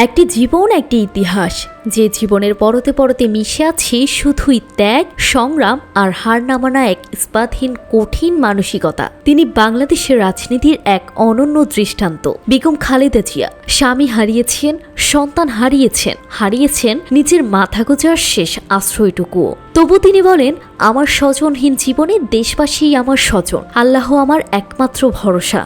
একটি জীবন, একটি ইতিহাস, যে জীবনের পরতে পরতে মিশে আছে শুধুই ত্যাগ, সংগ্রাম আর হার না মানা এক ইস্পাতহীন কঠিন মানসিকতা। তিনি বাংলাদেশের রাজনীতির এক অনন্য দৃষ্টান্ত। বেগম খালেদা জিয়া স্বামী হারিয়েছেন, সন্তান হারিয়েছেন নিজের মাথা গোঁজার শেষ আশ্রয়টুকুও। তবু তিনি বলেন, আমার স্বজনহীন জীবনে দেশবাসীই আমার স্বজন, আল্লাহ আমার একমাত্র ভরসা।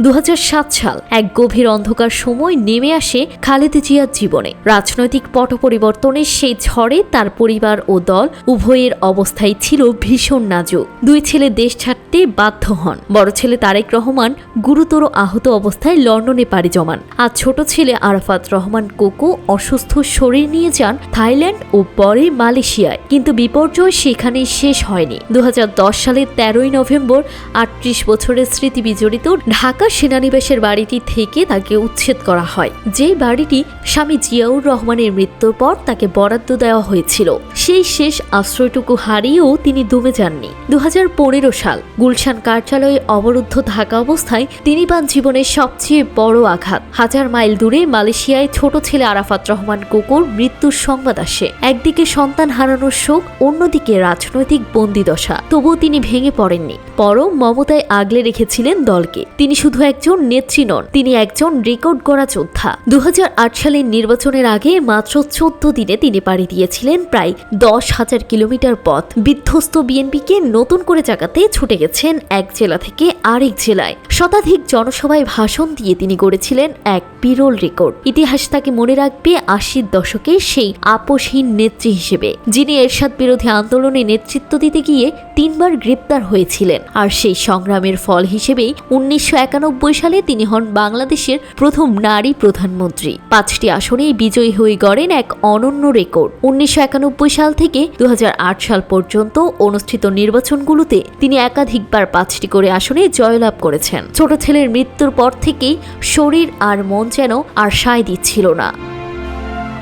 2007 সাল এক গভীর অন্ধকার সময় নেমে আসে খালেদা জিয়ার জীবনে। রাজনৈতিক পট পরিবর্তনের সেই ঝড়ে তার পরিবার ও দল উভয়ের অবস্থাই ছিল ভীষণ নাজুক। দুই ছেলে দেশ ছাড়তে বাধ্য হন। বড় ছেলে তারেক রহমান গুরুতর আহত অবস্থায় লন্ডনে পাড়ি জমান, আর ছোট ছেলে আরাফাত রহমান কোকো অসুস্থ শরীর নিয়ে যান থাইল্যান্ড ও পরে মালয়েশিয়ায়। কিন্তু বিপর্যয় সেখানেই শেষ হয়নি। 2010 সালের 13ই নভেম্বর 38 বছরের স্মৃতি বিজড়িত ঢাকা সেনানিবাসের বাড়িটি থেকে তাকে উচ্ছেদ করা হয়। যে বাড়িটি স্বামী জিয়াউর রহমানের মৃত্যুর পর তাকে বরাদ্দ দেওয়া হয়েছিল, সেই শেষ আশ্রয়টুকু হারিয়েও তিনি দমে যাননি। 2015 সাল গুলশান কার্যালয়ে অবরুদ্ধ থাকা অবস্থায় তিনি পান জীবনের সবচেয়ে বড় আঘাত। 1000 মাইল দূরে মালয়েশিয়ায় ছোট ছেলে আরাফাত রহমান কোকোর মৃত্যুর সংবাদ আসে। একদিকে সন্তান হারানোর শোক, অন্যদিকে রাজনৈতিক বন্দিদশা। তবুও তিনি ভেঙে পড়েননি, বরং মমতায় আগলে রেখেছিলেন দলকে। তিনি শুধু একজন নেত্রী নন, তিনি একজন রেকর্ড গড়া যোদ্ধা। 2008 সালের নির্বাচনের আগে মাত্র 14 দিনে তিনি পাড়ি দিয়েছিলেন প্রায় 10,000 কিলোমিটার পথ। বিধ্বস্ত বিএনপিকে নতুন করে জাগাতে ছুটে গেছেন এক জেলা থেকে আরেক জেলায়। শতাধিক জনসভায় ভাষণ দিয়ে তিনি গড়েছিলেন এক বিরল রেকর্ড। ইতিহাস তাকে মনে রাখবে 80 দশকের সেই আপোষহীন নেত্রী হিসেবে, যিনি এরশাদ বিরোধী আন্দোলনে নেতৃত্ব দিতে গিয়ে 3 বার গ্রেপ্তার হয়েছিলেন। আর সেই সংগ্রামের ফল হিসেবেই 1991 সালে তিনি হন বাংলাদেশের প্রথম নারী প্রধানমন্ত্রী। 5টি আসনেই বিজয়ী হয়ে গড়েন এক অনন্য রেকর্ড। 1991 সাল থেকে 2008 সাল পর্যন্ত অনুষ্ঠিত নির্বাচনগুলোতে তিনি একাধিকবার 5টি করে আসনে জয়লাভ করেছেন। ছোট ছেলের মৃত্যুর পর থেকেই শরীর আর মন যেন আর সায় দিচ্ছিল না।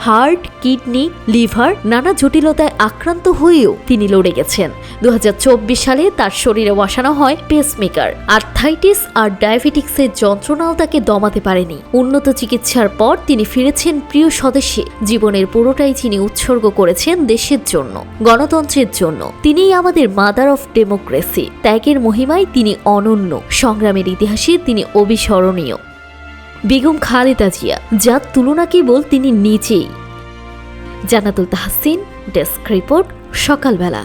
হার্ট, কিডনি, লিভার নানা জটিলতায় আক্রান্ত হয়েও তিনি লড়ে গেছেন। 2024 সালে তার শরীরে বসানো হয় পেসমেকার। আর্থাইটিস আর ডায়াবেটিক্সের যন্ত্রণাও তাকে দমাতে পারেনি। উন্নত চিকিৎসার পর তিনি ফিরেছেন প্রিয় স্বদেশে। জীবনের পুরোটাই তিনি উৎসর্গ করেছেন দেশের জন্য, গণতন্ত্রের জন্য। তিনিই আমাদের মাদার অফ ডেমোক্রেসি। ত্যাগের মহিমায় তিনি অনন্য, সংগ্রামের ইতিহাসে তিনি অবিস্মরণীয়। বেগম খালেদা জিয়া, যার তুলনা কেবল তিনি নিজেই। জান্নাতুল তাহসিন, ডেস্ক রিপোর্ট, সকালবেলা।